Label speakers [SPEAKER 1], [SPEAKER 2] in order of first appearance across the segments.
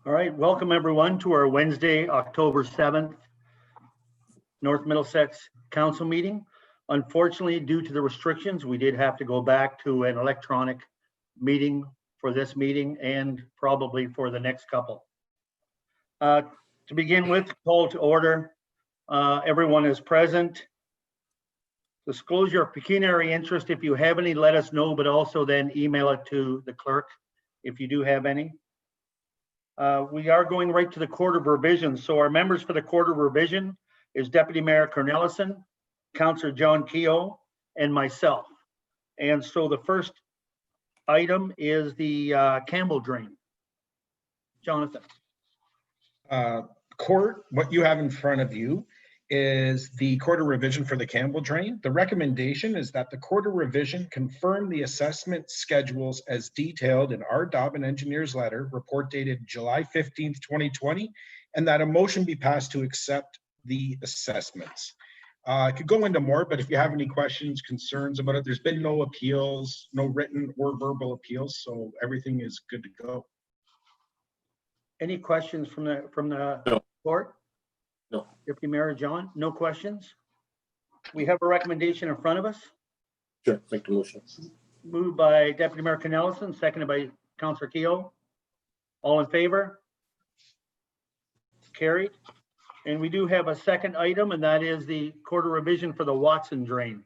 [SPEAKER 1] All right, welcome everyone to our Wednesday, October 7th, North Middlesex Council meeting. Unfortunately, due to the restrictions, we did have to go back to an electronic meeting for this meeting and probably for the next couple. To begin with, call to order. Everyone is present. Disclosure of pecuniary interest. If you have any, let us know, but also then email it to the clerk if you do have any. We are going right to the Court of Revision. So our members for the Court of Revision is Deputy Mayor Cornelison, Councillor John Keogh, and myself. And so the first item is the Campbell drain. Jonathan.
[SPEAKER 2] Court, what you have in front of you is the Court of Revision for the Campbell drain. The recommendation is that the Court of Revision confirm the assessment schedules as detailed in our Dobbin engineer's letter, report dated July 15th, 2020, and that a motion be passed to accept the assessments. I could go into more, but if you have any questions, concerns about it, there's been no appeals, no written or verbal appeals, so everything is good to go.
[SPEAKER 1] Any questions from the court?
[SPEAKER 3] No.
[SPEAKER 1] Deputy Mayor John, no questions? We have a recommendation in front of us.
[SPEAKER 3] Sure, make the motion.
[SPEAKER 1] Moved by Deputy Mayor Cornelison, seconded by Councillor Keogh. All in favor? Carried. And we do have a second item, and that is the Court of Revision for the Watson drain.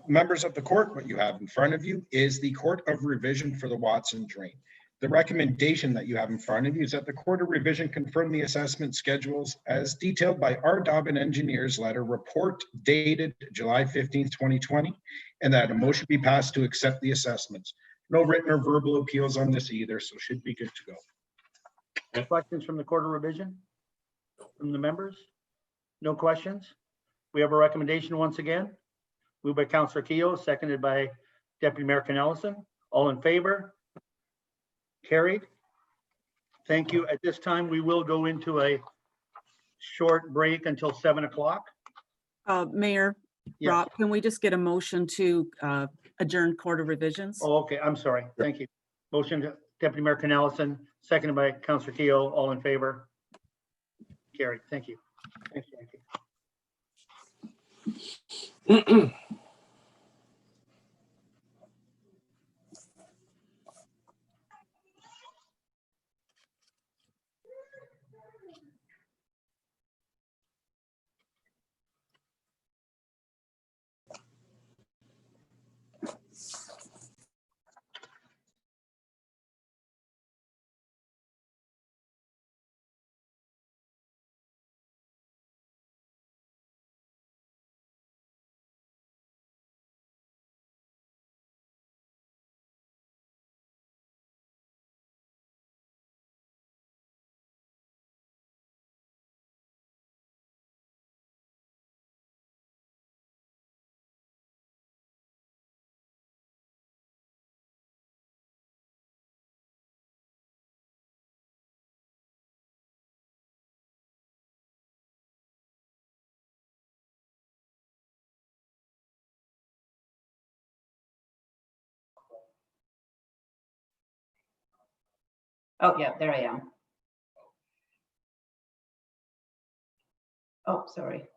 [SPEAKER 2] Members of the court, what you have in front of you is the Court of Revision for the Watson drain. The recommendation that you have in front of you is that the Court of Revision confirm the assessment schedules as detailed by our Dobbin engineer's letter, report dated July 15th, 2020, and that a motion be passed to accept the assessments. No written or verbal appeals on this either, so should be good to go.
[SPEAKER 1] Questions from the Court of Revision? From the members? No questions? We have a recommendation once again. Moved by Councillor Keogh, seconded by Deputy Mayor Cornelison. All in favor? Carried. Thank you. At this time, we will go into a short break until 7 o'clock.
[SPEAKER 4] Mayor,
[SPEAKER 1] Yes.
[SPEAKER 4] Rob, can we just get a motion to adjourn Court of Revisions?
[SPEAKER 1] Oh, okay, I'm sorry. Thank you. Motion to Deputy Mayor Cornelison, seconded by Councillor Keogh. All in favor? Carried. Thank you. Thank you.
[SPEAKER 5] Oh, yeah, there I am. Oh, sorry.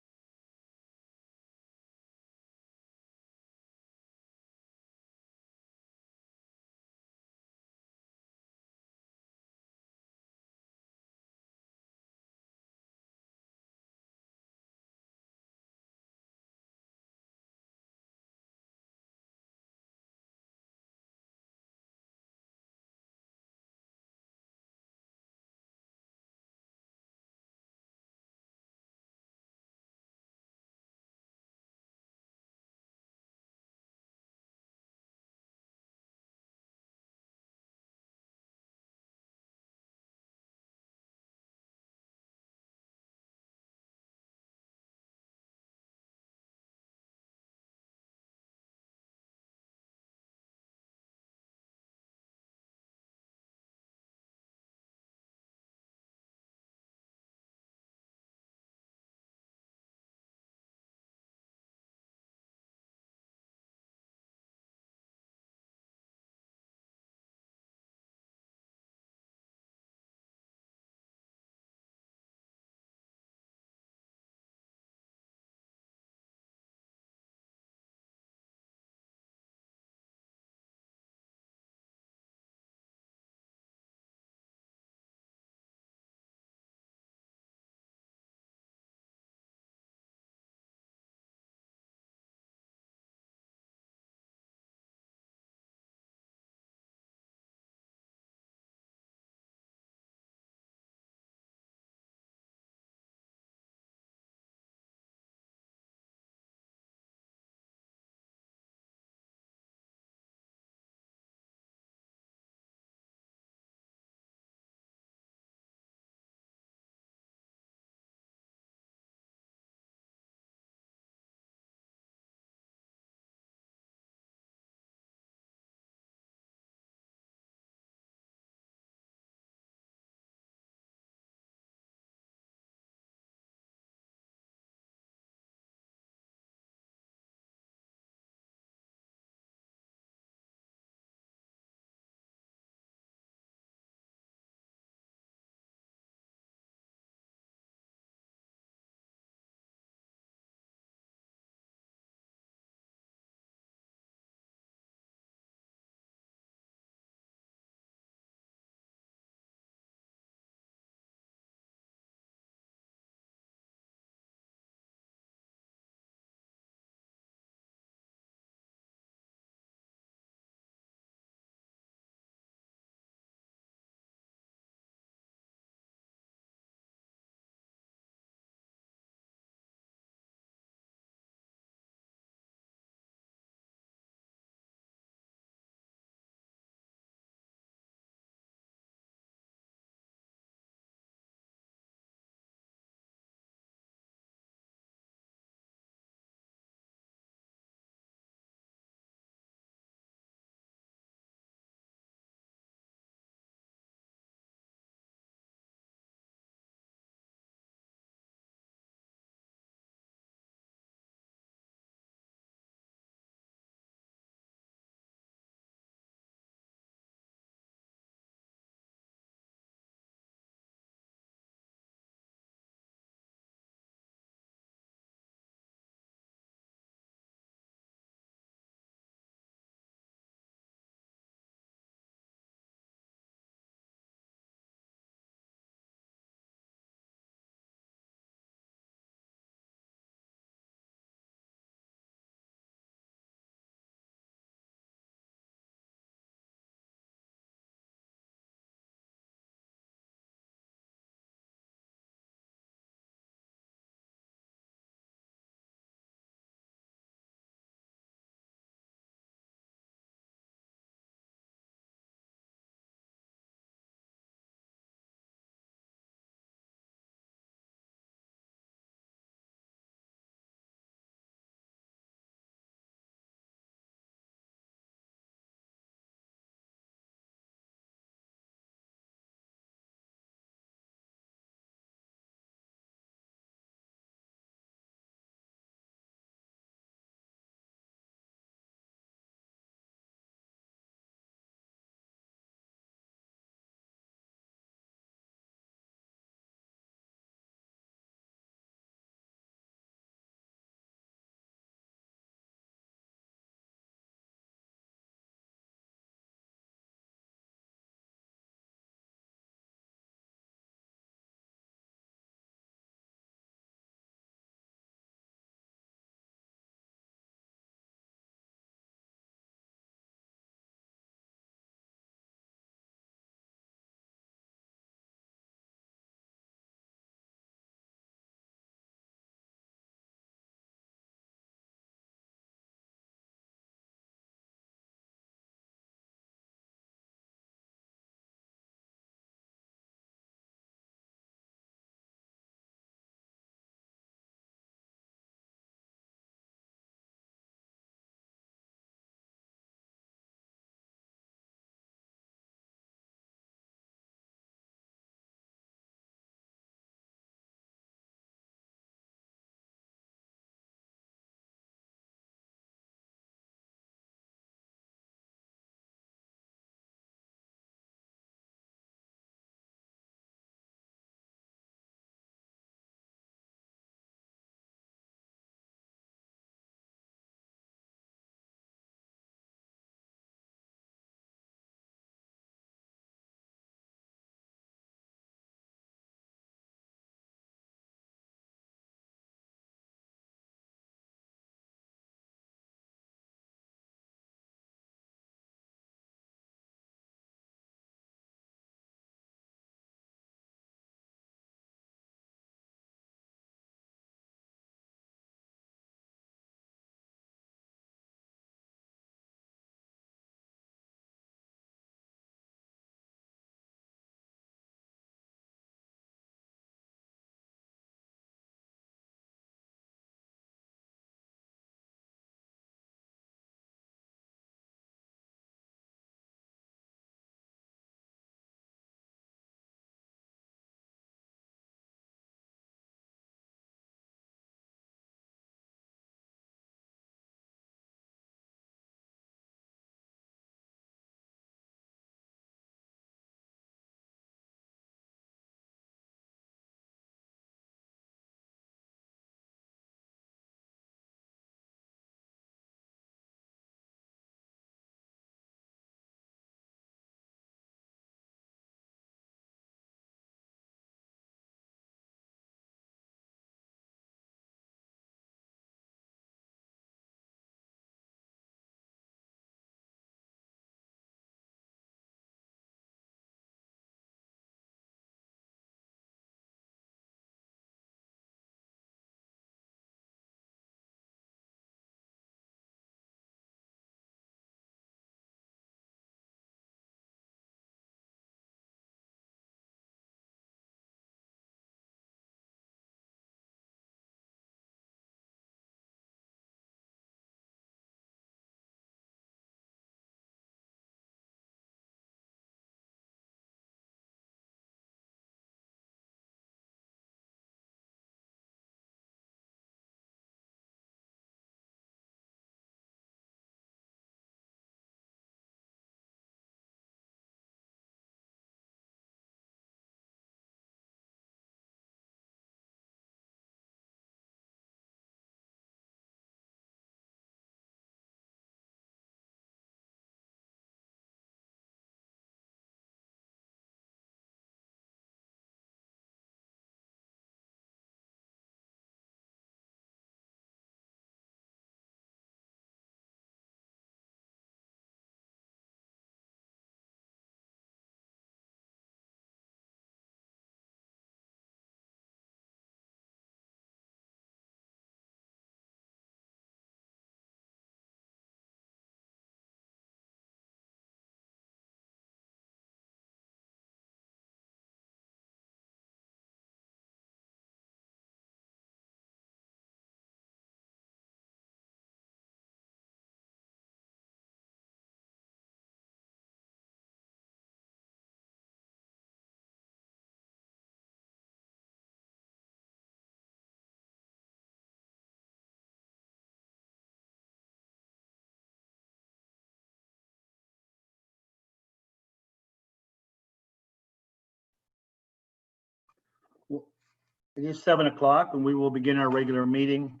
[SPEAKER 1] It is 7 o'clock and we will begin our regular meeting.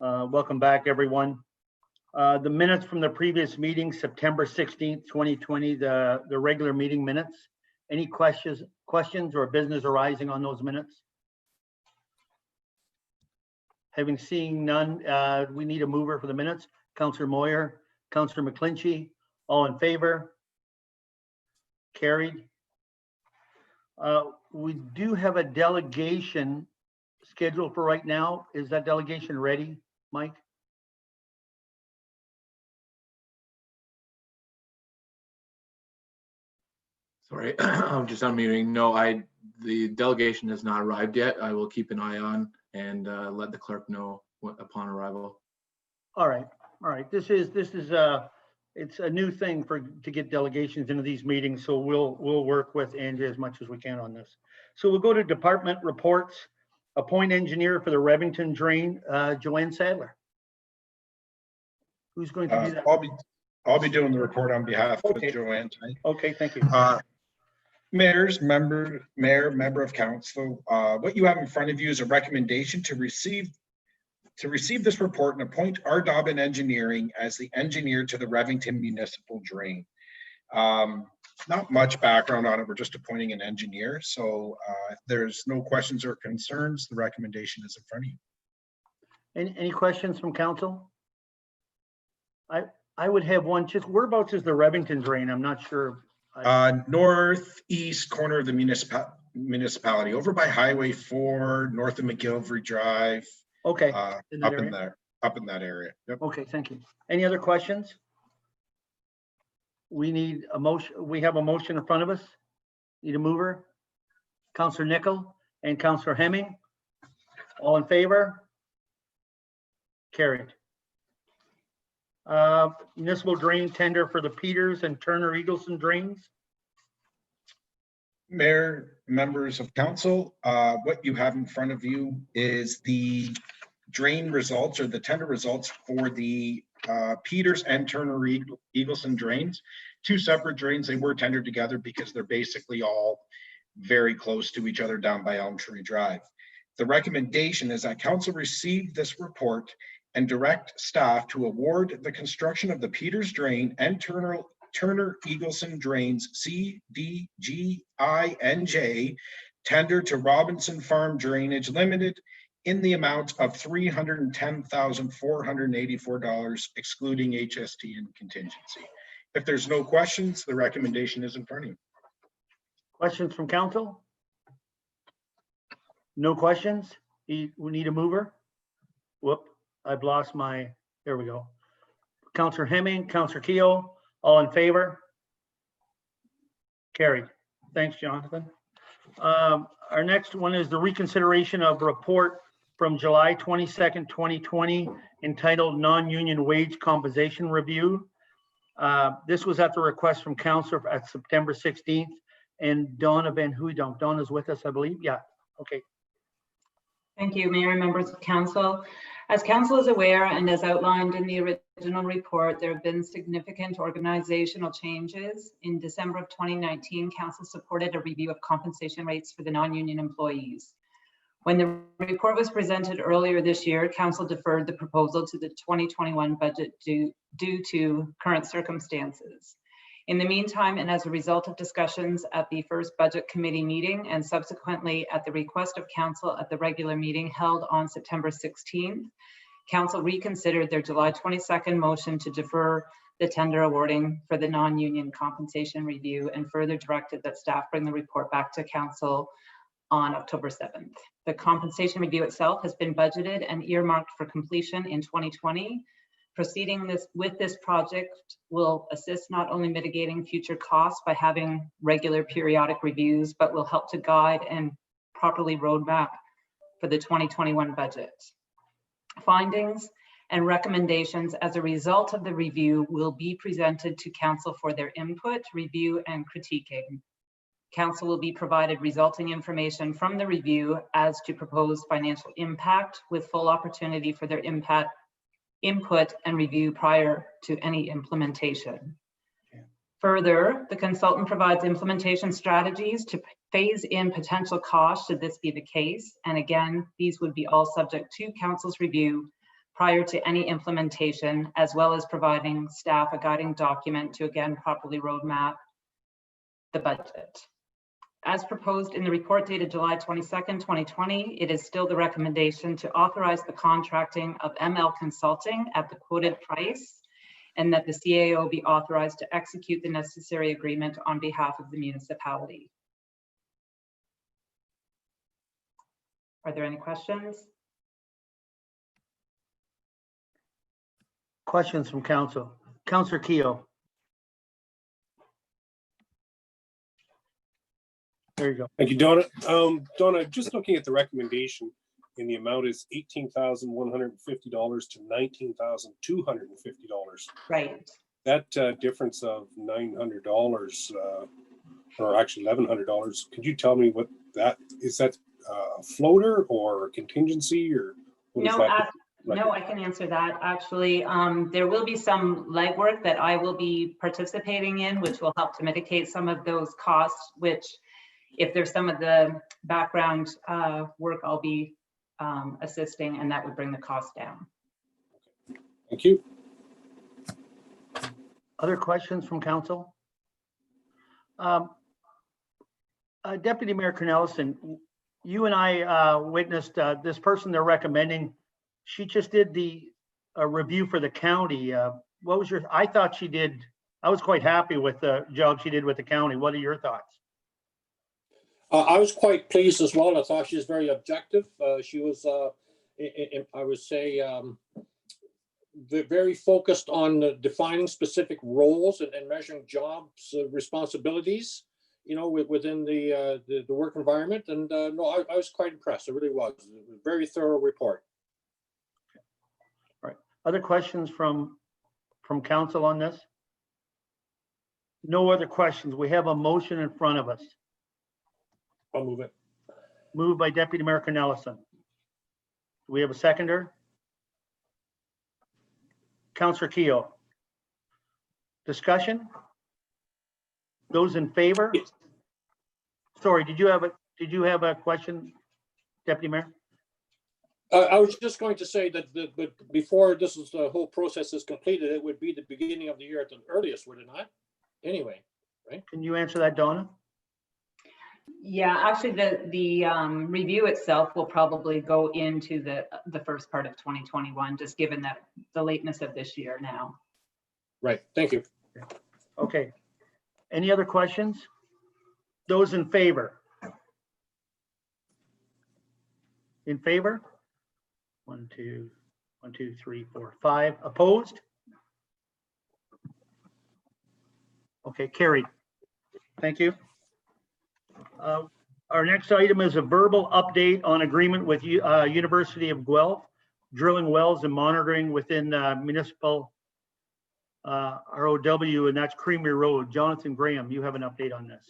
[SPEAKER 1] Welcome back, everyone. The minutes from the previous meeting, September 16th, 2020, the regular meeting minutes. Any questions or business arising on those minutes? Having seen none, we need a mover for the minutes. Councillor Moyer, Councillor McClinchy, all in favor? Carried. We do have a delegation scheduled for right now. Is that delegation ready, Mike?
[SPEAKER 6] Sorry, I'm just unmuting. No, the delegation has not arrived yet. I will keep an eye on and let the clerk know upon arrival.
[SPEAKER 1] All right. This is it's a new thing to get delegations into these meetings, so we'll work with Andrea as much as we can on this. So we'll go to department reports. Appoint engineer for the Revington drain, Joanne Sadler. Who's going to do that?
[SPEAKER 2] I'll be doing the report on behalf of Joanne tonight.
[SPEAKER 1] Okay, thank you.
[SPEAKER 2] Mayor, member of council, what you have in front of you is a recommendation to receive this report and appoint R. Dobbin Engineering as the engineer to the Revington Municipal Drain. Not much background on it. We're just appointing an engineer. So if there's no questions or concerns, the recommendation is in front of you.
[SPEAKER 1] Any questions from council? I would have one. Just whereabouts is the Revington drain? I'm not sure.
[SPEAKER 2] Northeast corner of the municipality, over by Highway 4, north of McGilvery Drive.
[SPEAKER 1] Okay.
[SPEAKER 2] Up in that area. Yep.
[SPEAKER 1] Okay, thank you. Any other questions? We need a motion. We have a motion in front of us. Need a mover. Councillor Nickel and Councillor Hemming. All in favor? Carried. Municipal drain tender for the Peters and Turner Eagleson drains.
[SPEAKER 2] Mayor, members of council, what you have in front of you is the drain results or the tender results for the Peters and Turner Eagleson drains. Two separate drains. They were tendered together because they're basically all very close to each other down by Elm Tree Drive. The recommendation is that council receive this report and direct staff to award the construction of the Peters drain and Turner Eagleson drains C, D, G, I, and J tender to Robinson Farm Drainage Limited in the amount of $310,484, excluding HST and contingency. If there's no questions, the recommendation is in front of you.
[SPEAKER 1] Questions from council? No questions? We need a mover. Whoop, I've lost my, there we go. Councillor Hemming, Councillor Keogh, all in favor? Carried. Thanks, Jonathan. Our next one is the reconsideration of report from July 22nd, 2020, entitled Non-Union Wage Compensation Review. This was at the request from council at September 16th, and Donna Van Huydonk. Donna's with us, I believe. Yeah, okay.
[SPEAKER 5] Thank you, Mayor and members of council. As council is aware, and as outlined in the original report, there have been significant organizational changes. In December of 2019, council supported a review of compensation rates for the non-union employees. When the report was presented earlier this year, council deferred the proposal to the 2021 budget due to current circumstances. In the meantime, and as a result of discussions at the first budget committee meeting and subsequently at the request of council at the regular meeting held on September 16th, council reconsidered their July 22nd motion to defer the tender awarding for the non-union compensation review and further directed that staff bring the report back to council on October 7th. The compensation review itself has been budgeted and earmarked for completion in 2020. Proceeding with this project will assist not only mitigating future costs by having regular periodic reviews, but will help to guide and properly roadmap for the 2021 budget. Findings and recommendations as a result of the review will be presented to council for their input, review, and critiquing. Council will be provided resulting information from the review as to proposed financial impact with full opportunity for their input and review prior to any implementation. Further, the consultant provides implementation strategies to phase in potential costs should this be the case. And again, these would be all subject to council's review prior to any implementation, as well as providing staff a guiding document to again properly roadmap the budget. As proposed in the report dated July 22nd, 2020, it is still the recommendation to authorize the contracting of ML Consulting at the quoted price, and that the CAO be authorized to execute the necessary agreement on behalf of the municipality. Are there any questions?
[SPEAKER 1] Questions from council? Councillor Keough. There you go.
[SPEAKER 7] Thank you, Donna. Donna, just looking at the recommendation, and the amount is $18,150 to $19,250.
[SPEAKER 5] Right.
[SPEAKER 7] That difference of $900, or actually $1,100, could you tell me what that is? That a floater or a contingency, or what is
[SPEAKER 5] No,
[SPEAKER 7] that?
[SPEAKER 5] no, I can answer that. Actually, there will be some legwork that I will be participating in, which will help to mitigate some of those costs, which if there's some of the background work, I'll be assisting, and that would bring the cost down.
[SPEAKER 7] Thank you.
[SPEAKER 1] Other questions from council? Deputy Mayor Cornelison, you and I witnessed this person they're recommending. She just did the review for the county. What was your, I thought she did, I was quite happy with the job she did with the county. What are your thoughts?
[SPEAKER 3] I was quite pleased as well. I thought she was very objective. She was, I would say, very focused on defining specific roles and measuring jobs, responsibilities, you know, within the work environment. And no, I was quite impressed. It really was. It was a very thorough report.
[SPEAKER 1] All right. Other questions from council on this? No other questions. We have a motion in front of us.
[SPEAKER 3] I'll move it.
[SPEAKER 1] Moved by Deputy Mayor Cornelison. Do we have a seconder? Councillor Keough. Discussion? Those in favor?
[SPEAKER 3] Yes.
[SPEAKER 1] Sorry, did you have a question, Deputy Mayor?
[SPEAKER 3] I was just going to say that before the whole process is completed, it would be the beginning of the year at the earliest, would it not? Anyway, right?
[SPEAKER 1] Can you answer that, Donna?
[SPEAKER 5] Yeah, actually, the review itself will probably go into the first part of 2021, just given that the lateness of this year now.
[SPEAKER 3] Right. Thank you.
[SPEAKER 1] Okay. Any other questions? Those in favor? In favor? 1, 2, 3, 4, 5. Opposed? Okay, carried. Thank you. Our next item is a verbal update on agreement with University of Guelph, drilling wells and monitoring within municipal ROW, and that's Creamery Road. Jonathan Graham, you have an update on this.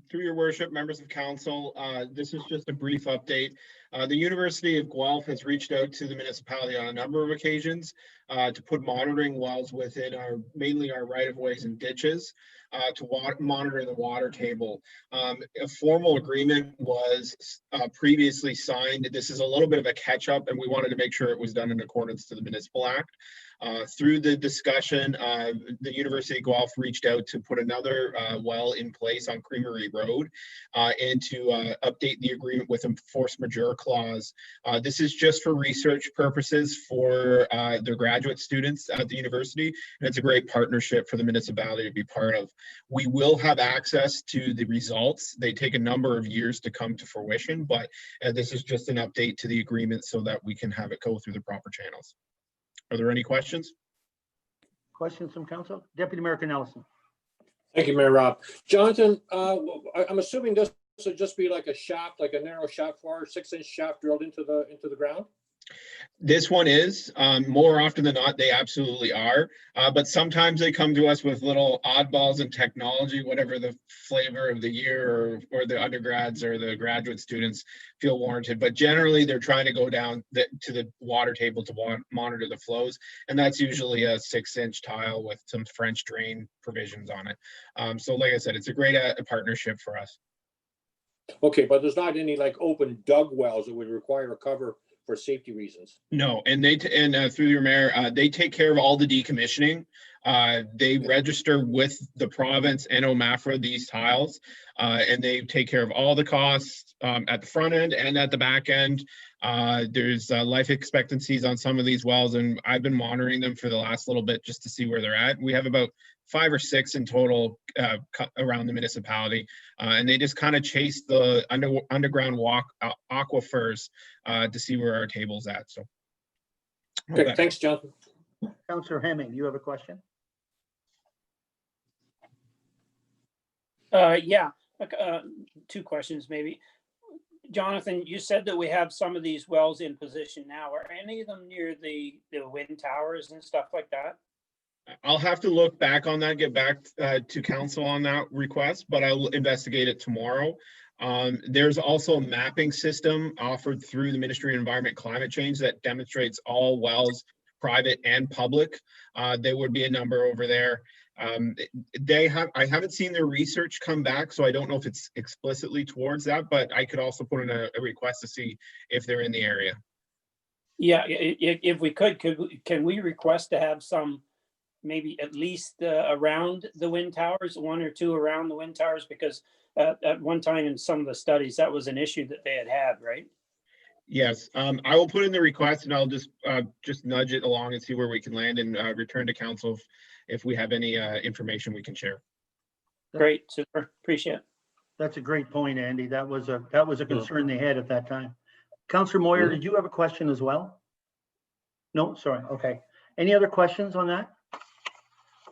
[SPEAKER 2] Through your worship, members of council, this is just a brief update. The University of Guelph has reached out to the municipality on a number of occasions to put monitoring wells within mainly our right-of-ways and ditches to monitor the water table. A formal agreement was previously signed. This is a little bit of a catch-up, and we wanted to make sure it was done in accordance to the Municipal Act. Through the discussion, the University of Guelph reached out to put another well in place on Creamery Road and to update the agreement with a force majeure clause. This is just for research purposes for the graduate students at the university, and it's a great partnership for the municipality to be part of. We will have access to the results. They take a number of years to come to fruition, but this is just an update to the agreement so that we can have it go through the proper channels. Are there any questions?
[SPEAKER 1] Questions from council? Deputy Mayor Cornelison.
[SPEAKER 3] Thank you, Mayor Rob. Jonathan, I'm assuming this would just be like a shaft, like a narrow shaft for 6-inch shaft drilled into the ground?
[SPEAKER 2] This one is, more often than not, they absolutely are. But sometimes they come to us with little oddballs in technology, whatever the flavor of the year, or the undergrads or the graduate students feel warranted. But generally, they're trying to go down to the water table to monitor the flows. And that's usually a 6-inch tile with some French drain provisions on it. So like I said, it's a great partnership for us.
[SPEAKER 3] Okay, but there's not any like open dug wells that would require a cover for safety reasons.
[SPEAKER 2] No, and through your mayor, they take care of all the decommissioning. They register with the province and OMAFRA these tiles, and they take care of all the costs at the front end and at the back end. There's life expectancies on some of these wells, and I've been monitoring them for the last little bit just to see where they're at. We have about 5 or 6 in total around the municipality, and they just kind of chase the underground aquifers to see where our table's at. So,
[SPEAKER 3] Okay, thanks, Jonathan.
[SPEAKER 1] Councillor Hemming, you have a question?
[SPEAKER 8] Yeah, 2 questions maybe. Jonathan, you said that we have some of these wells in position now. Are any of them near the wind towers and stuff like that?
[SPEAKER 2] I'll have to look back on that, get back to council on that request, but I'll investigate it tomorrow. There's also a mapping system offered through the Ministry of Environment and Climate Change that demonstrates all wells, private and public. There would be a number over there. I haven't seen their research come back, so I don't know if it's explicitly towards that, but I could also put in a request to see if they're in the area.
[SPEAKER 8] Yeah, if we can we request to have some, maybe at least around the wind towers, 1 or 2 around the wind towers, because at one time in some of the studies, that was an issue that they had, right?
[SPEAKER 2] Yes, I will put in the request, and I'll just nudge it along and see where we can land, and return to council if we have any information we can share.
[SPEAKER 8] Great, super, appreciate it.
[SPEAKER 1] That's a great point, Andy. That was a concern they had at that time. Councillor Moyer, did you have a question as well? No, sorry. Okay. Any other questions on that?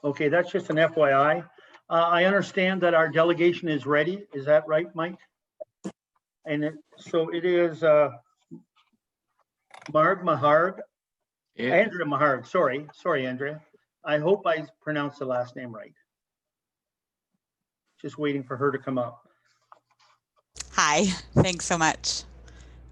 [SPEAKER 1] Okay, that's just an FYI. I understand that our delegation is ready. Is that right, Mike? And so it is Marg Maharg,
[SPEAKER 6] Yeah.
[SPEAKER 1] Andrea Maharg. Sorry, Andrea. I hope I pronounced the last name right. Just waiting for her to come up.
[SPEAKER 9] Hi, thanks so much.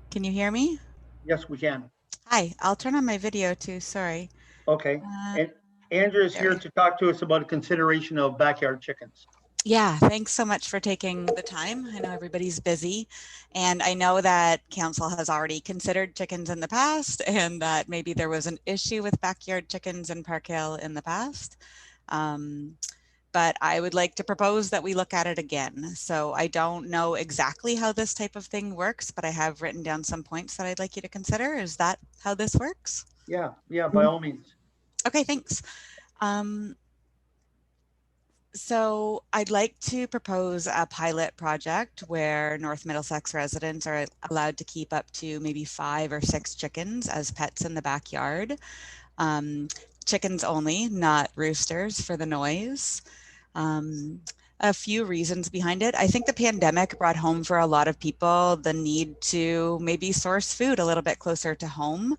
[SPEAKER 9] Can you hear me?
[SPEAKER 1] Yes, we can.
[SPEAKER 9] Hi, I'll turn on my video too, sorry.
[SPEAKER 1] Okay. And Andrea is here to talk to us about a consideration of backyard chickens.
[SPEAKER 9] Yeah, thanks so much for taking the time. I know everybody's busy, and I know that council has already considered chickens in the past, and that maybe there was an issue with backyard chickens in Park Hill in the past. But I would like to propose that we look at it again. So I don't know exactly how this type of thing works, but I have written down some points that I'd like you to consider. Is that how this works?
[SPEAKER 1] Yeah, by all means.
[SPEAKER 9] Okay, thanks. So I'd like to propose a pilot project where North Middlesex residents are allowed to keep up to maybe 5 or 6 chickens as pets in the backyard. Chickens only, not roosters for the noise. A few reasons behind it. I think the pandemic brought home for a lot of people the need to maybe source food a little bit closer to home.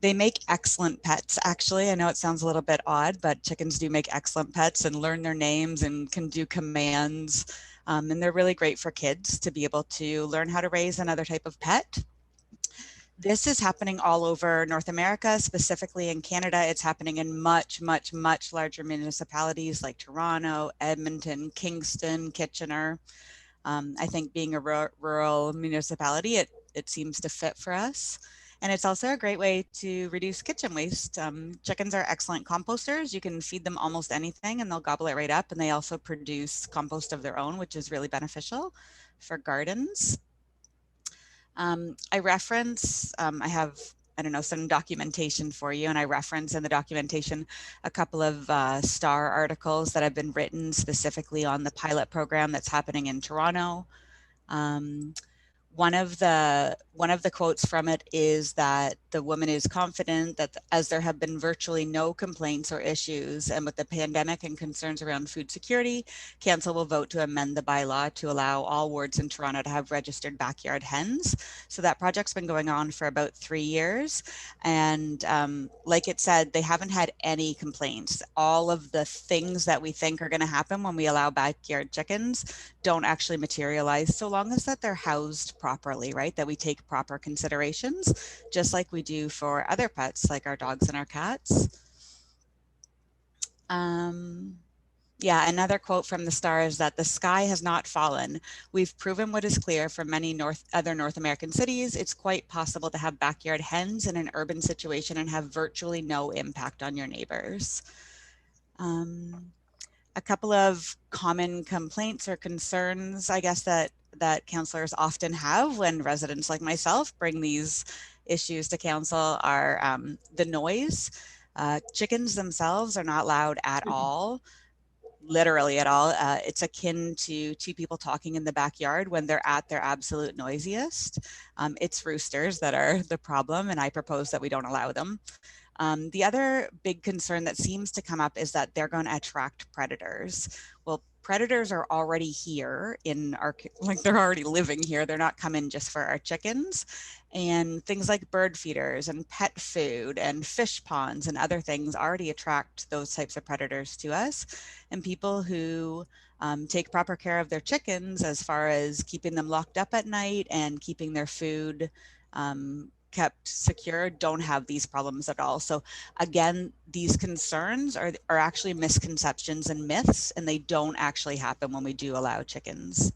[SPEAKER 9] They make excellent pets, actually. I know it sounds a little bit odd, but chickens do make excellent pets and learn their names and can do commands. And they're really great for kids to be able to learn how to raise another type of pet. This is happening all over North America, specifically in Canada. It's happening in much, much, much larger municipalities like Toronto, Edmonton, Kingston, Kitchener. I think being a rural municipality, it seems to fit for us. And it's also a great way to reduce kitchen waste. Chickens are excellent composters. You can feed them almost anything and they'll gobble it right up. And they also produce compost of their own, which is really beneficial for gardens. I reference, I have, I don't know, some documentation for you, and I reference in the documentation a couple of STAR articles that have been written specifically on the pilot program that's happening in Toronto. One of the quotes from it is that the woman is confident that as there have been virtually no complaints or issues, and with the pandemic and concerns around food security, council will vote to amend the bylaw to allow all wards in Toronto to have registered backyard hens. So that project's been going on for about 3 years. And like it said, they haven't had any complaints. All of the things that we think are going to happen when we allow backyard chickens don't actually materialize, so long as that they're housed properly, right? That we take proper considerations, just like we do for other pets, like our dogs and our cats. Yeah, another quote from the Star is that the sky has not fallen. We've proven what is clear from many other North American cities. It's quite possible to have backyard hens in an urban situation and have virtually no impact on your neighbors. A couple of common complaints or concerns, I guess, that councillors often have when residents like myself bring these issues to council are the noise. Chickens themselves are not loud at all. Literally at all. It's akin to two people talking in the backyard when they're at their absolute noisiest. It's roosters that are the problem, and I propose that we don't allow them. The other big concern that seems to come up is that they're going to attract predators. Well, predators are already here in our, like they're already living here. They're not coming just for our chickens. And things like bird feeders and pet food and fish ponds and other things already attract those types of predators to us. And people who take proper care of their chickens, as far as keeping them locked up at night and keeping their food kept secure, don't have these problems at all. So again, these concerns are actually misconceptions and myths, and they don't actually happen when we do allow chickens.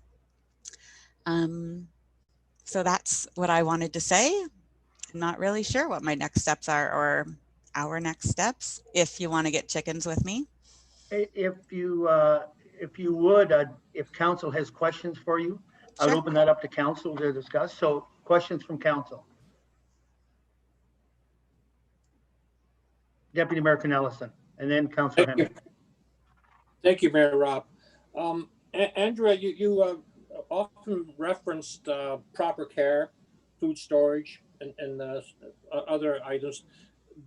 [SPEAKER 9] So that's what I wanted to say. I'm not really sure what my next steps are, or our next steps, if you want to get chickens with me.
[SPEAKER 1] If you would, if council has questions for you, I would
[SPEAKER 9] Sure.
[SPEAKER 1] open that up to council to discuss. So questions from council. Deputy Mayor Cornelison, and then Councilor Henry.
[SPEAKER 3] Thank you, Mayor Rob. Andrea, you often referenced proper care, food storage, and other items.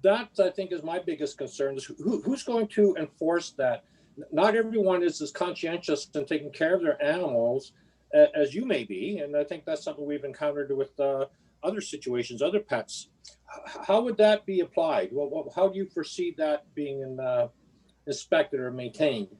[SPEAKER 3] That, I think, is my biggest concern, is who's going to enforce that? Not everyone is as conscientious in taking care of their animals as you may be, and I think that's something we've encountered with other situations, other pets. How would that be applied? Well, how do you foresee that being inspected or maintained?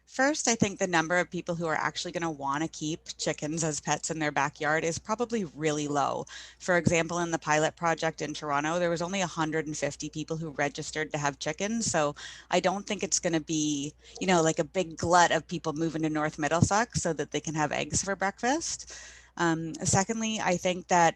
[SPEAKER 9] First, I think the number of people who are actually going to want to keep chickens as pets in their backyard is probably really low. For example, in the pilot project in Toronto, there was only 150 people who registered to have chickens. So I don't think it's going to be, you know, like a big glut of people moving to North Middlesex so that they can have eggs for breakfast. Secondly, I think that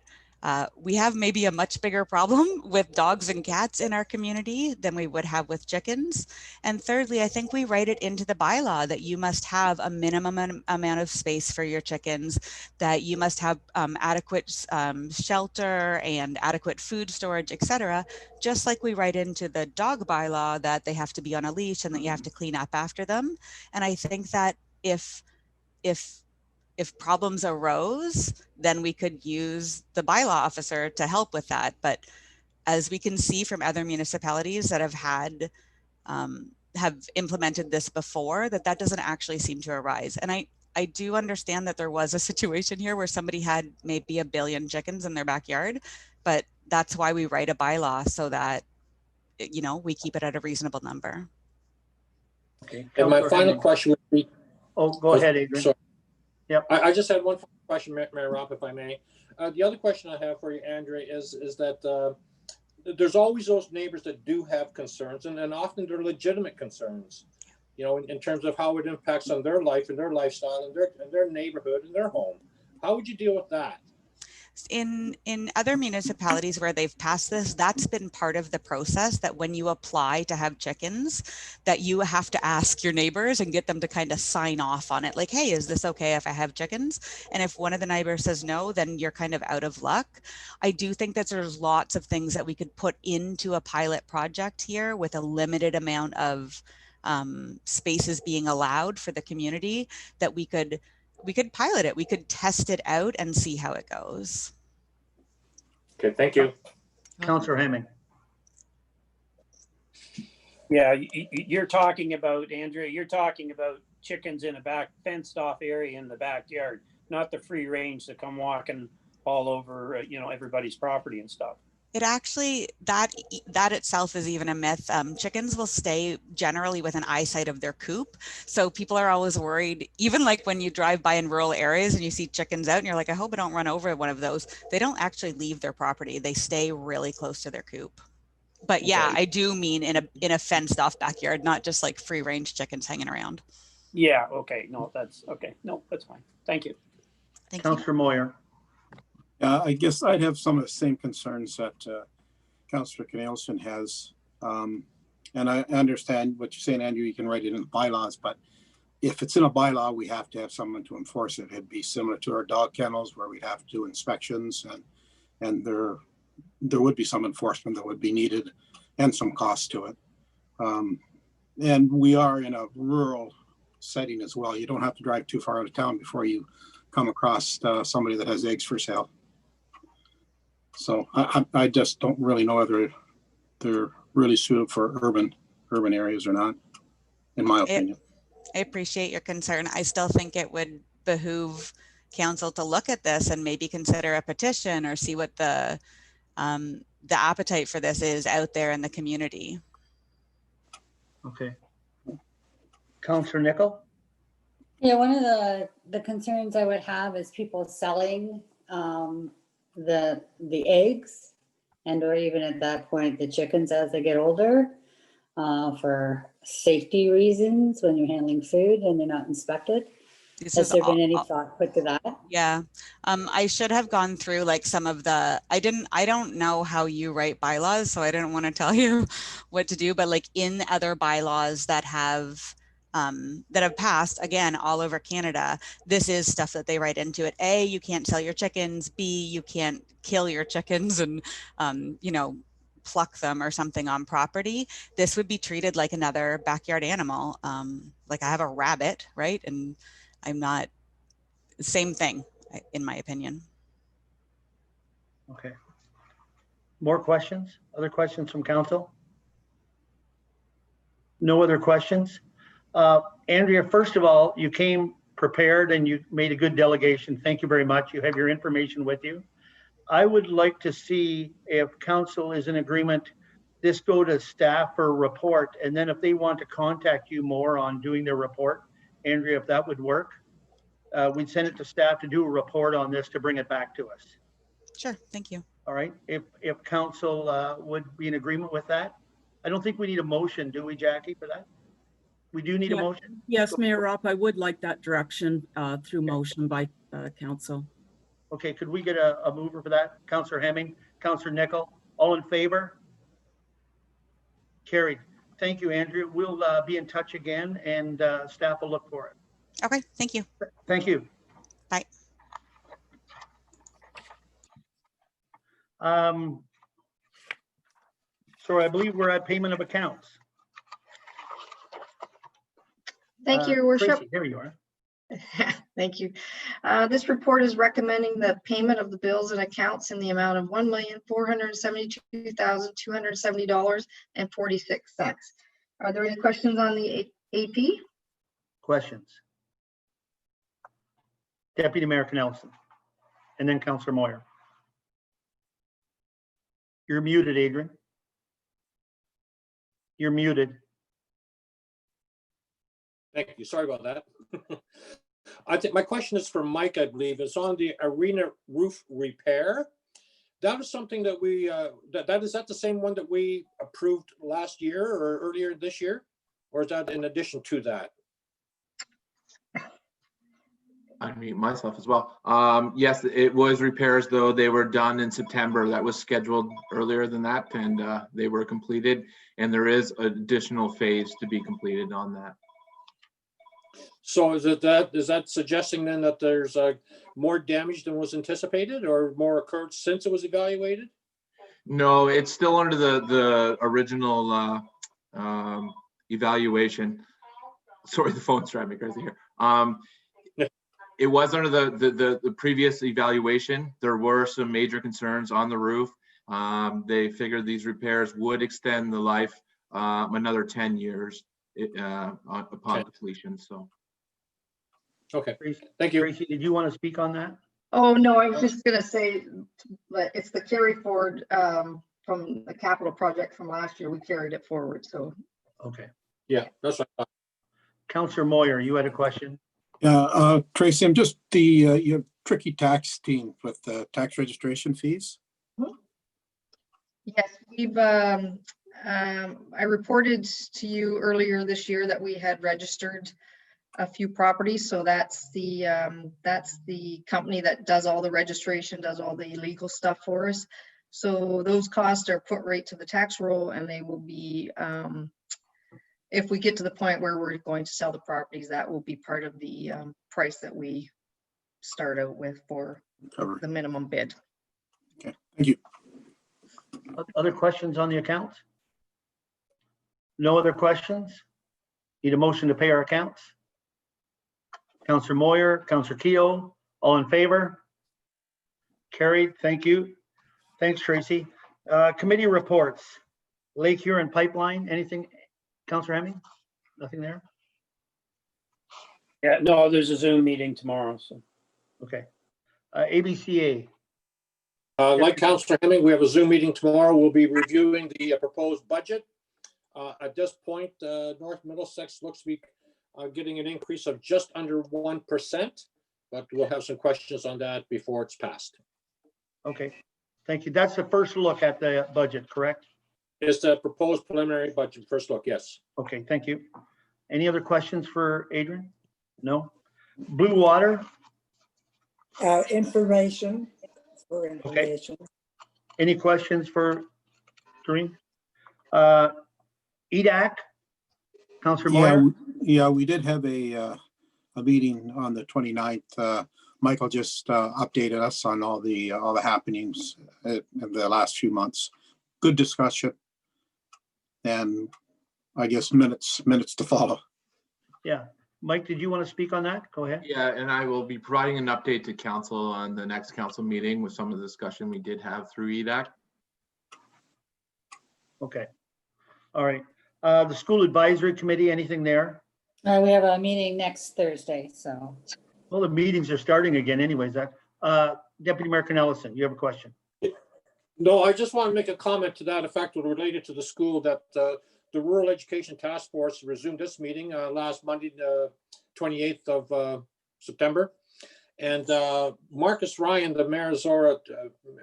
[SPEAKER 9] we have maybe a much bigger problem with dogs and cats in our community than we would have with chickens. And thirdly, I think we write it into the bylaw that you must have a minimum amount of space for your chickens, that you must have adequate shelter and adequate food storage, etc. Just like we write into the dog bylaw that they have to be on a leash and that you have to clean up after them. And I think that if problems arose, then we could use the bylaw officer to help with that. But as we can see from other municipalities that have implemented this before, that doesn't actually seem to arise. And I do understand that there was a situation here where somebody had maybe 1 billion chickens in their backyard, but that's why we write a bylaw, so that, you know, we keep it at a reasonable number.
[SPEAKER 1] Okay.
[SPEAKER 3] And my final question would be.
[SPEAKER 1] Oh, go ahead, Adrian.
[SPEAKER 3] Sorry.
[SPEAKER 1] Yep.
[SPEAKER 3] I just had one question, Mayor Rob, if I may. The other question I have for you, Andrea, is that there's always those neighbors that do have concerns, and often they're legitimate concerns, you know, in terms of how it impacts on their life and their lifestyle and their neighborhood and their home. How would you deal with that?
[SPEAKER 9] In other municipalities where they've passed this, that's been part of the process, that when you apply to have chickens, that you have to ask your neighbors and get them to kind of sign off on it. Like, hey, is this okay if I have chickens? And if one of the neighbors says no, then you're kind of out of luck. I do think that there's lots of things that we could put into a pilot project here with a limited amount of spaces being allowed for the community, that we could pilot it. We could test it out and see how it goes.
[SPEAKER 3] Okay, thank you.
[SPEAKER 1] Councillor Hemming.
[SPEAKER 8] Yeah, you're talking about, Andrea, you're talking about chickens in a back fenced off area in the backyard, not the free range that come walking all over, everybody's property and stuff.
[SPEAKER 9] It actually, that itself is even a myth. Chickens will stay generally within eyesight of their coop. So people are always worried, even like when you drive by in rural areas and you see chickens out and you're like, I hope I don't run over one of those. They don't actually leave their property. They stay really close to their coop. But yeah,
[SPEAKER 8] Okay.
[SPEAKER 9] I do mean in a fenced off backyard, not just like free range chickens hanging around.
[SPEAKER 8] Yeah, okay, no, that's okay. No, that's fine. Thank you.
[SPEAKER 9] Thank you.
[SPEAKER 1] Councillor Moyer.
[SPEAKER 10] I guess I'd have some of the same concerns that Councillor Cornelison has. And I understand what you're saying, Andrew, you can write it in the bylaws, but if it's in a bylaw, we have to have someone to enforce it. It'd be similar to our dog kennels where we'd have to do inspections and there would be some enforcement that would be needed and some cost to it. And we are in a rural setting as well. You don't have to drive too far out of town before you come across somebody that has eggs for sale. So I just don't really know whether they're really suited for urban areas or not, in my opinion.
[SPEAKER 9] I appreciate your concern. I still think it would behoove council to look at this and maybe consider a petition or see what the appetite for this is out there in the community.
[SPEAKER 1] Okay. Councillor Nickel.
[SPEAKER 11] Yeah, one of the concerns I would have is people selling the eggs and or even at that point the chickens as they get older for safety reasons when you're handling food and they're not inspected. Has there been any thought put to that?
[SPEAKER 9] Yeah, I should have gone through like some of the, I don't know how you write bylaws, so I didn't want to tell you what to do, but like in other bylaws that have passed, again, all over Canada, this is stuff that they write into it. A, you can't sell your chickens. B, you can't kill your chickens and, pluck them or something on property. This would be treated like another backyard animal. Like I have a rabbit, right? And I'm not, same thing, in my opinion.
[SPEAKER 1] Okay. More questions? Other questions from council? No other questions? Andrea, first of all, you came prepared and you made a good delegation. Thank you very much. You have your information with you. I would like to see if council is in agreement, this go to staff for a report. And then if they want to contact you more on doing their report, Andrea, if that would work, we'd send it to staff to do a report on this to bring it back to us.
[SPEAKER 9] Sure, thank you.
[SPEAKER 1] All right, if council would be in agreement with that. I don't think we need a motion, do we, Jackie, for that? We do need a motion?
[SPEAKER 4] Yes, Mayor Ropp, I would like that direction through motion by council.
[SPEAKER 1] Okay, could we get a mover for that? Councillor Hemming, Councillor Nickel, all in favor? Carried. Thank you, Andrew. We'll be in touch again and staff will look for it.
[SPEAKER 9] Okay, thank you.
[SPEAKER 1] Thank you.
[SPEAKER 9] Bye.
[SPEAKER 1] So I believe we're at payment of accounts.
[SPEAKER 12] Thank you, Your Worship.
[SPEAKER 1] Tracy, there you are.
[SPEAKER 12] Thank you. This report is recommending the payment of the bills and accounts in the amount of $1,472,270.46. Are there any questions on the AP?
[SPEAKER 1] Questions? Deputy Mayor Cornelison, and then Councillor Moyer. You're muted, Adrian. You're muted.
[SPEAKER 3] Thank you. Sorry about that. I think my question is for Mike, I believe. It's on the arena roof repair. That is something that we, is that the same one that we approved last year or earlier this year? Or is that in addition to that?
[SPEAKER 6] I mean, myself as well. Yes, it was repairs, though. They were done in September. That was scheduled earlier than that, and they were completed. And there is an additional phase to be completed on that.
[SPEAKER 3] So is that suggesting then that there's more damage than was anticipated or more occurred since it was evaluated?
[SPEAKER 6] No, it's still under the original evaluation. Sorry, the phone's driving me crazy here. It was under the previous evaluation. There were some major concerns on the roof. They figured these repairs would extend the life another 10 years upon completion. So.
[SPEAKER 3] Okay,
[SPEAKER 1] Tracy,
[SPEAKER 3] thank you.
[SPEAKER 1] Tracy, did you want to speak on that?
[SPEAKER 12] Oh, no, I was just gonna say, that it's the carry forward from the capital project from last year. We carried it forward, so.
[SPEAKER 1] Okay.
[SPEAKER 3] Yeah, that's right.
[SPEAKER 1] Councillor Moyer, you had a question?
[SPEAKER 10] Yeah, Tracy, I'm just you have tricky tax team with the tax registration fees.
[SPEAKER 12] Yes, we've, I reported to you earlier this year that we had registered a few properties. So that's the company that does all the registration, does all the legal stuff for us. So those costs are put right to the tax roll, and they will be, if we get to the point where we're going to sell the properties, that will be part of the price that we start out with for the minimum bid.
[SPEAKER 10] Okay, thank you.
[SPEAKER 1] Other questions on the accounts? No other questions? Need a motion to pay our accounts? Councillor Moyer, Councillor Keogh, all in favor? Carried, thank you. Thanks, Tracy. Committee reports. Lake Huron Pipeline, anything? Councillor Hemming? Nothing there?
[SPEAKER 8] Yeah, no, there's a Zoom meeting tomorrow, so.
[SPEAKER 1] Okay. ABCA.
[SPEAKER 3] Like Councillor Hemming, we have a Zoom meeting tomorrow. We'll be reviewing the proposed budget. At this point, North Middlesex looks to be getting an increase of just under 1%, but we'll have some questions on that before it's passed.
[SPEAKER 1] Okay, thank you. That's the first look at the budget, correct?
[SPEAKER 3] It's the proposed preliminary budget, first look, yes.
[SPEAKER 1] Okay, thank you. Any other questions for Adrian? No? Blue Water?
[SPEAKER 13] Information. For
[SPEAKER 1] Okay.
[SPEAKER 13] information.
[SPEAKER 1] Any questions for Doreen? EDAC? Councillor Moyer?
[SPEAKER 10] Yeah, we did have a meeting on the 29th. Michael just updated us on all the happenings in the last few months. Good discussion, and I guess minutes to follow.
[SPEAKER 1] Yeah, Mike, did you want to speak on that? Go ahead.
[SPEAKER 6] Yeah, and I will be providing an update to council on the next council meeting with some of the discussion we did have through EDAC.
[SPEAKER 1] Okay, all right. The School Advisory Committee, anything there?
[SPEAKER 11] We have a meeting next Thursday, so.
[SPEAKER 1] Well, the meetings are starting again anyways. Deputy Mayor Cornelison, you have a question?
[SPEAKER 3] No, I just want to make a comment to that effect related to the school that the Rural Education Task Force resumed this meeting last Monday, the 28th of September. And Marcus Ryan, the mayor of Zora,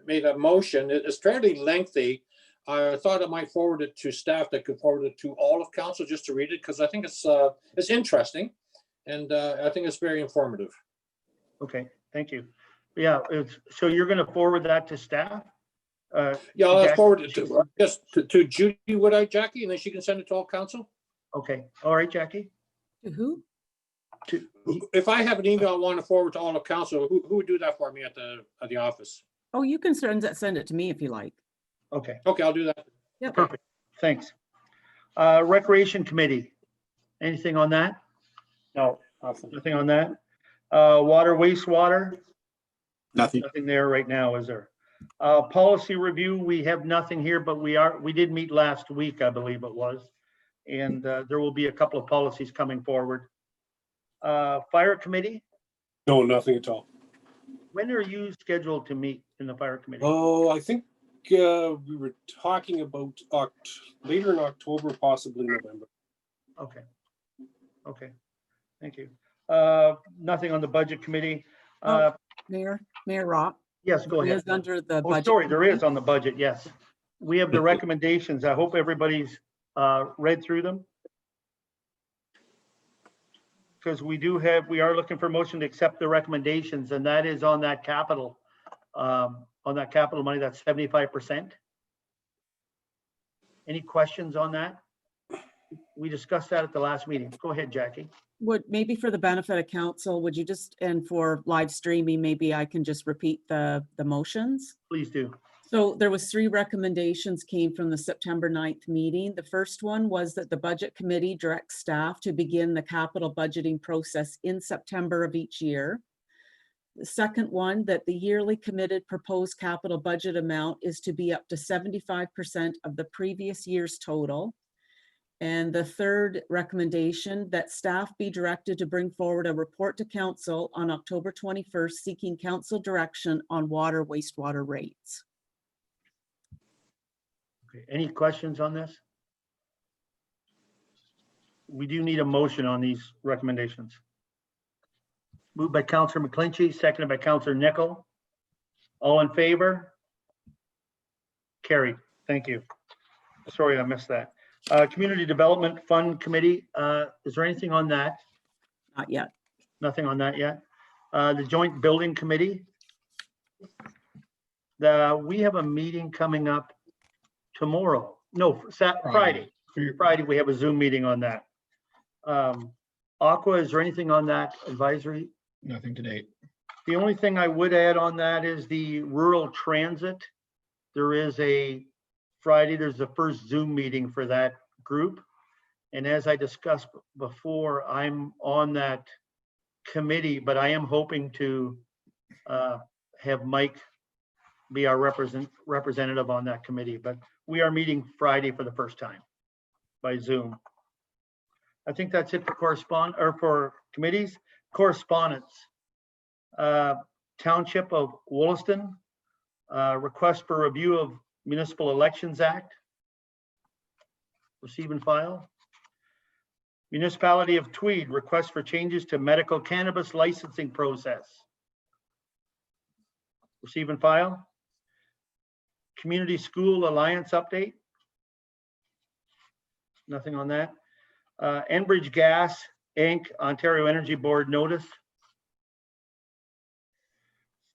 [SPEAKER 3] made a motion. It's fairly lengthy. I thought I might forward it to staff that could forward it to all of council just to read it, because I think it's interesting, and I think it's very informative.
[SPEAKER 1] Okay, thank you. Yeah, so you're going to forward that to staff?
[SPEAKER 3] Yeah, I'll forward it to Judy, would I, Jackie, and then she can send it to all council?
[SPEAKER 1] Okay, all right, Jackie.
[SPEAKER 4] To who?
[SPEAKER 3] If I have an email I want to forward to all of council, who would do that for me at the office?
[SPEAKER 4] Oh, you can send it to me if you like.
[SPEAKER 1] Okay.
[SPEAKER 3] Okay, I'll do that.
[SPEAKER 4] Yep.
[SPEAKER 1] Perfect. Thanks. Recreation Committee. Anything on that?
[SPEAKER 8] No, nothing.
[SPEAKER 1] Nothing on that. Water, wastewater.
[SPEAKER 10] Nothing.
[SPEAKER 1] Nothing there right now, is there? Policy review. We have nothing here, but we did meet last week, I believe it was, and there will be a couple of policies coming forward. Fire Committee.
[SPEAKER 7] No, nothing at all.
[SPEAKER 1] When are you scheduled to meet in the Fire Committee?
[SPEAKER 7] Oh, I think we were talking about later in October, possibly November.
[SPEAKER 1] Okay. Okay. Thank you. Nothing on the Budget Committee.
[SPEAKER 4] Mayor Rock.
[SPEAKER 1] Yes, go ahead.
[SPEAKER 4] Is under the
[SPEAKER 1] Oh,
[SPEAKER 4] budget.
[SPEAKER 1] sorry, there is on the budget. Yes. We have the recommendations. I hope everybody's read through them. Because we are looking for motion to accept the recommendations, and that is on that capital money, that's 75%. Any questions on that? We discussed that at the last meeting. Go ahead, Jackie.
[SPEAKER 4] Would maybe for the benefit of council, would you just, and for live streaming, maybe I can just repeat the motions?
[SPEAKER 1] Please do.
[SPEAKER 4] So there was 3 recommendations came from the September 9th meeting. The first one was that the Budget Committee directs staff to begin the capital budgeting process in September of each year. The second one, that the yearly committed proposed capital budget amount is to be up to 75% of the previous year's total. And the third recommendation, that staff be directed to bring forward a report to council on October 21st, seeking council direction on water wastewater rates.
[SPEAKER 1] Okay, any questions on this? We do need a motion on these recommendations. Moved by Councillor McClinchy, seconded by Councillor Nickel. All in favor? Carried. Thank you. Sorry, I missed that. Community Development Fund Committee, is there anything on that?
[SPEAKER 4] Not yet.
[SPEAKER 1] Nothing on that yet. The Joint Building Committee. We have a meeting coming up tomorrow. No, Friday. Friday, we have a Zoom meeting on that. Aqua, is there anything on that advisory?
[SPEAKER 2] Nothing to date.
[SPEAKER 1] The only thing I would add on that is the rural transit. There is a Friday, there's the first Zoom meeting for that group. And as I discussed before, I'm on that committee, but I am hoping to have Mike be our representative on that committee. But we are meeting Friday for the first time by Zoom. I think that's it for for committees. Correspondence. Township of Wollaston, request for review of Municipal Elections Act. Receive and file. Municipality of Tweed, request for changes to medical cannabis licensing process. Receive and file. Community School Alliance update. Nothing on that. Enbridge Gas Inc. Ontario Energy Board notice.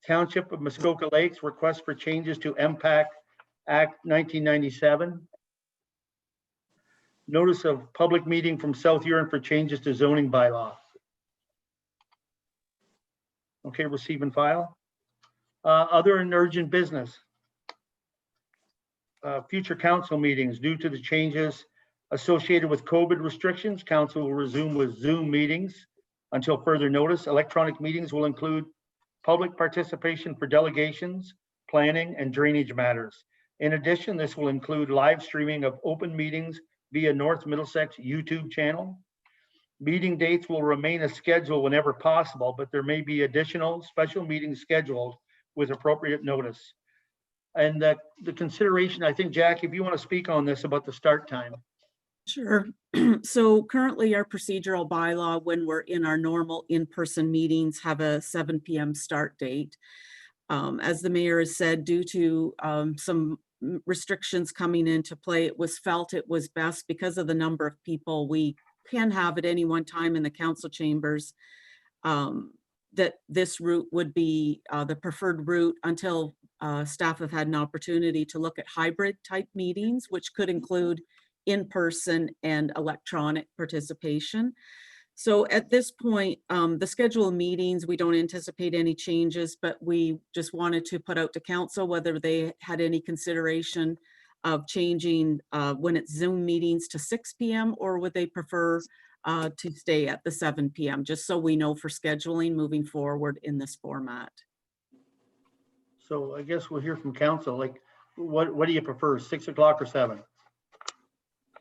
[SPEAKER 1] Township of Muskoka Lakes, request for changes to MPAC Act 1997. Notice of public meeting from South Huron for changes to zoning bylaw. Okay, receive and file. Other and urgent business. Future council meetings. Due to the changes associated with COVID restrictions, council will resume with Zoom meetings until further notice. Electronic meetings will include public participation for delegations, planning, and drainage matters. In addition, this will include live streaming of open meetings via North Middlesex YouTube channel. Meeting dates will remain as scheduled whenever possible, but there may be additional special meetings scheduled with appropriate notice. And the consideration, I think, Jack, if you want to speak on this about the start time.
[SPEAKER 4] Sure. So currently our procedural bylaw, when we're in our normal in-person meetings, have a 7 p.m. start date. As the mayor has said, due to some restrictions coming into play, it was felt it was best, because of the number of people we can have at any one time in the council chambers, that this route would be the preferred route until staff have had an opportunity to look at hybrid type meetings, which could include in-person and electronic participation. So at this point, the schedule of meetings, we don't anticipate any changes, but we just wanted to put out to council whether they had any consideration of changing when it's Zoom meetings to 6 p.m. or would they prefer to stay at the 7 p.m. just so we know for scheduling moving forward in this format.
[SPEAKER 1] So I guess we'll hear from council. Like, what do you prefer, 6 o'clock or 7?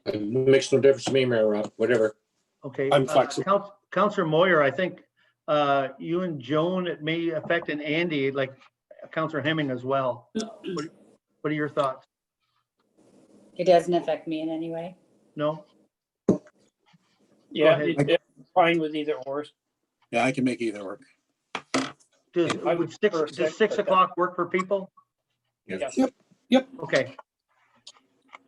[SPEAKER 3] It makes no difference to me, Mayor Rob, whatever.
[SPEAKER 1] Okay.
[SPEAKER 7] I'm flexible.
[SPEAKER 1] Councillor Moyer, I think you and Joan, it may affect, and Andy, like Councillor Hemming as well. What are your thoughts?
[SPEAKER 11] It doesn't affect me in any way.
[SPEAKER 1] No?
[SPEAKER 8] Yeah, it's fine with either or.
[SPEAKER 10] Yeah, I can make either work.
[SPEAKER 1] Does 6 o'clock work for people?
[SPEAKER 8] Yes.
[SPEAKER 7] Yep.
[SPEAKER 1] Okay.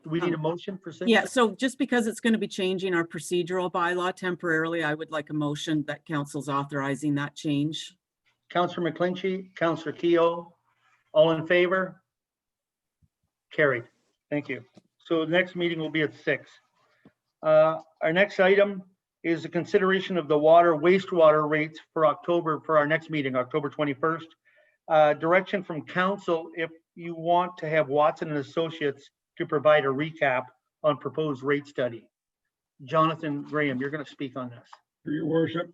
[SPEAKER 1] Do we need a motion for 6?
[SPEAKER 4] Yeah, so just because it's going to be changing our procedural bylaw temporarily, I would like a motion that council's authorizing that change.
[SPEAKER 1] Councillor McClinchy, Councillor Keogh, all in favor? Carried. Thank you. So the next meeting will be at 6. Our next item is the consideration of the water wastewater rates for October, for our next meeting, October 21st. Direction from council if you want to have Watson and Associates to provide a recap on proposed rate study. Jonathan Graham, you're going to speak on this.
[SPEAKER 2] For your worship,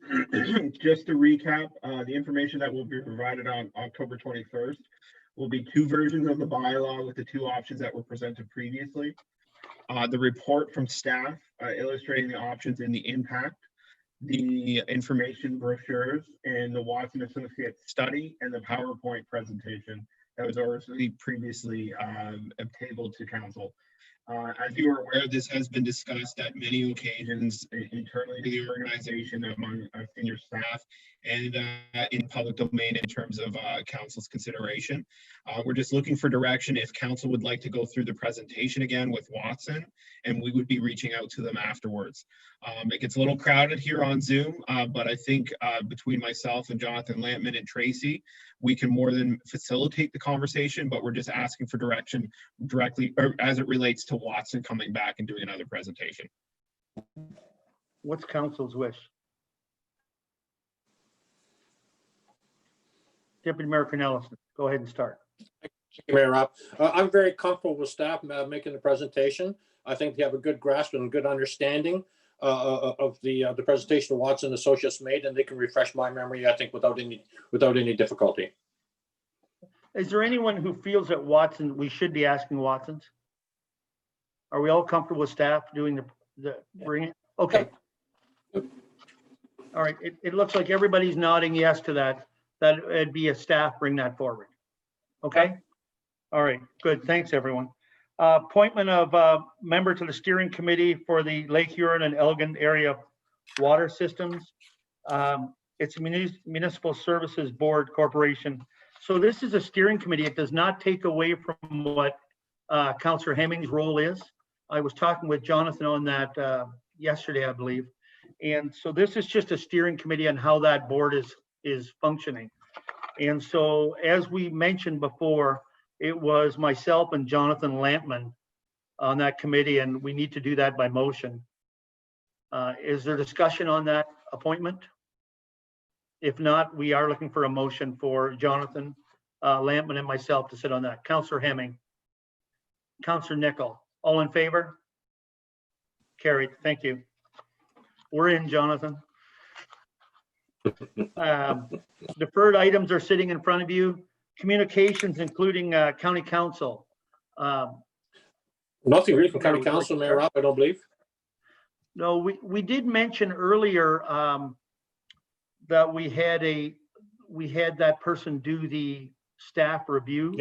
[SPEAKER 2] just to recap, the information that will be provided on October 21st will be 2 versions of the bylaw with the 2 options that were presented previously. The report from staff illustrating the options and the impact, the information brochures, and the Watson Associates study, and the PowerPoint presentation that was already previously tabled to council. As you are aware, this has been discussed at many occasions internally to the organization among senior staff and in public domain in terms of council's consideration. We're just looking for direction if council would like to go through the presentation again with Watson, and we would be reaching out to them afterwards. It gets a little crowded here on Zoom, but I think between myself and Jonathan Lampman and Tracy, we can more than facilitate the conversation, but we're just asking for direction directly or as it relates to Watson coming back and doing another presentation.
[SPEAKER 1] What's council's wish? Deputy Mayor Cornelison, go ahead and start.
[SPEAKER 3] Thank you, Mayor Rob. I'm very comfortable with staff making the presentation. I think they have a good grasp and good understanding of the presentation Watson Associates made, and they can refresh my memory, I think, without any difficulty.
[SPEAKER 1] Is there anyone who feels that Watson, we should be asking Watsons? Are we all comfortable with staff doing the bringing? Okay. All right. It looks like everybody's nodding yes to that. That it'd be a staff bring that forward. Okay. All right. Good. Thanks, everyone. Appointment of member to the steering committee for the Lake Huron and Elgin area water systems. It's Municipal Services Board Corporation. So this is a steering committee. It does not take away from what Councillor Hemming's role is. I was talking with Jonathan on that yesterday, I believe. And so this is just a steering committee on how that board is functioning. And so as we mentioned before, it was myself and Jonathan Lampman on that committee, and we need to do that by motion. Is there discussion on that appointment? If not, we are looking for a motion for Jonathan Lampman and myself to sit on that. Councillor Hemming, Councillor Nickel, all in favor? Carried. Thank you. We're in, Jonathan. Deferred items are sitting in front of you. Communications, including county council.
[SPEAKER 3] Nothing really from county council, Mayor Rob, I don't believe.
[SPEAKER 1] No, we did mention earlier that we had that person do the staff review,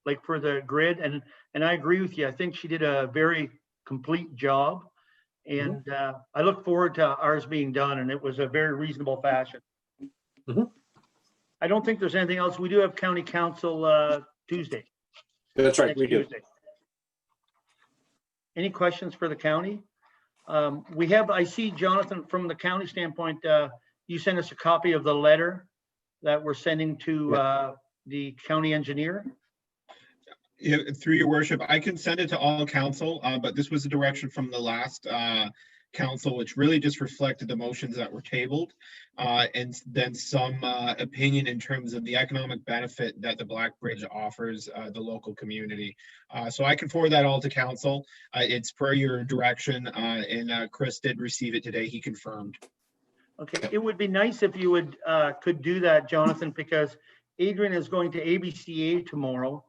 [SPEAKER 1] like for the grid, and I agree with you. I think she did a very complete job, and I look forward to ours being done, and it was a very reasonable fashion. I don't think there's anything else. We do have county council Tuesday.
[SPEAKER 3] That's right, we do.
[SPEAKER 1] Tuesday. Any questions for the county? We have, I see, Jonathan, from the county standpoint, you sent us a copy of the letter that we're sending to the county engineer.
[SPEAKER 2] Yeah, through your worship, I can send it to all council, but this was a direction from the last council, which really just reflected the motions that were tabled, and then some opinion in terms of the economic benefit that the Black Bridge offers the local community. So I can forward that all to council. It's per your direction, and Chris did receive it today. He confirmed.
[SPEAKER 1] Okay, it would be nice if you would could do that, Jonathan, because Adrian is going to ABCA tomorrow,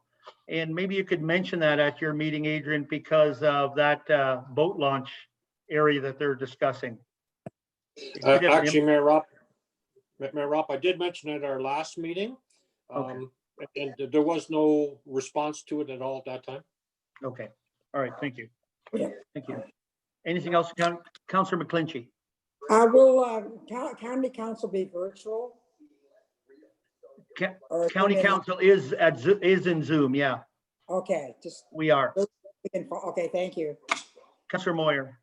[SPEAKER 1] and maybe you could mention that at your meeting, Adrian, because of that boat launch area that they're discussing.
[SPEAKER 3] Actually, Mayor Rob, I did mention it at our last meeting, and there was no response to it at all at that time.
[SPEAKER 1] Okay, all right, thank you. Thank you. Anything else, Councillor McClinchy?
[SPEAKER 13] Will county council be virtual?
[SPEAKER 1] County council is in Zoom, yeah.
[SPEAKER 13] Okay, just
[SPEAKER 1] we are.
[SPEAKER 13] Okay, thank you.
[SPEAKER 1] Councillor Moyer.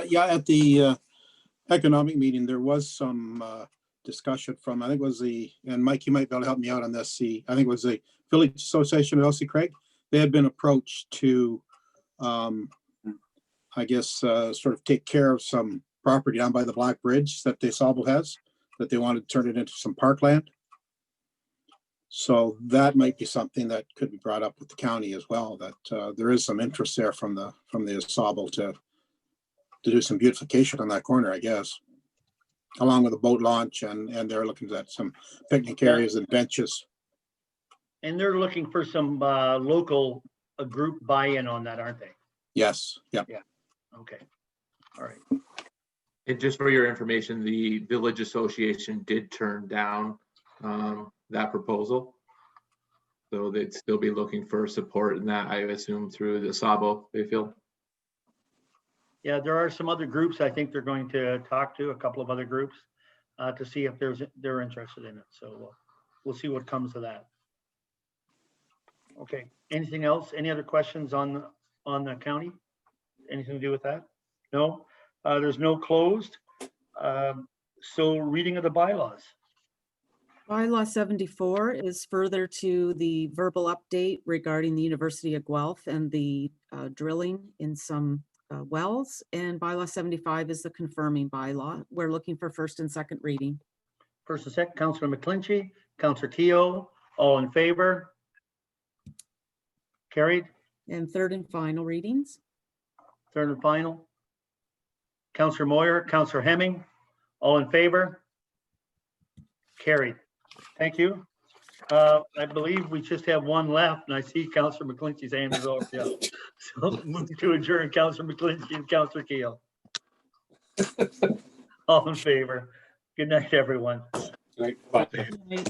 [SPEAKER 10] Yeah, at the economic meeting, there was some discussion from, I think it was and Mike, you might be able to help me out on this, I think it was the Village Association of Elsie Craig. They had been approached to, I guess, sort of take care of some property down by the Black Bridge that DeSable has, that they wanted to turn it into some parkland. So that might be something that could be brought up with the county as well, that there is some interest there from the DeSable to do some beautification on that corner, I guess. along with a boat launch, and they're looking at some picnic areas and benches.
[SPEAKER 1] And they're looking for some local group buy-in on that, aren't they?
[SPEAKER 10] Yes, yep.
[SPEAKER 1] Yeah. Okay. All right.
[SPEAKER 6] And just for your information, the Village Association did turn down that proposal. So they'd still be looking for support in that, I assume, through the Sabo Bayfield.
[SPEAKER 1] Yeah, there are some other groups I think they're going to talk to, a couple of other groups, to see if they're interested in it. So we'll see what comes of that. Okay, anything else? Any other questions on the county? Anything to do with that? No, there's no closed. So reading of the bylaws.
[SPEAKER 4] Bylaw 74 is further to the verbal update regarding the University of Guelph and the drilling in some wells. And bylaw 75 is the confirming bylaw. We're looking for first and second reading.
[SPEAKER 1] First and second, Councillor McClinchy, Councillor Keogh, all in favor? Carried.
[SPEAKER 4] And third and final readings.
[SPEAKER 1] Third and final. Councillor Moyer, Councillor Hemming, all in favor? Carried. Thank you. I believe we just have one left, and I see Councillor McClinchy's hand is over. Yeah. So move to adjourn, Councillor McClinchy and Councillor Keogh. All in favor. Good night, everyone.
[SPEAKER 7] Right. Bye.
[SPEAKER 4] Good night.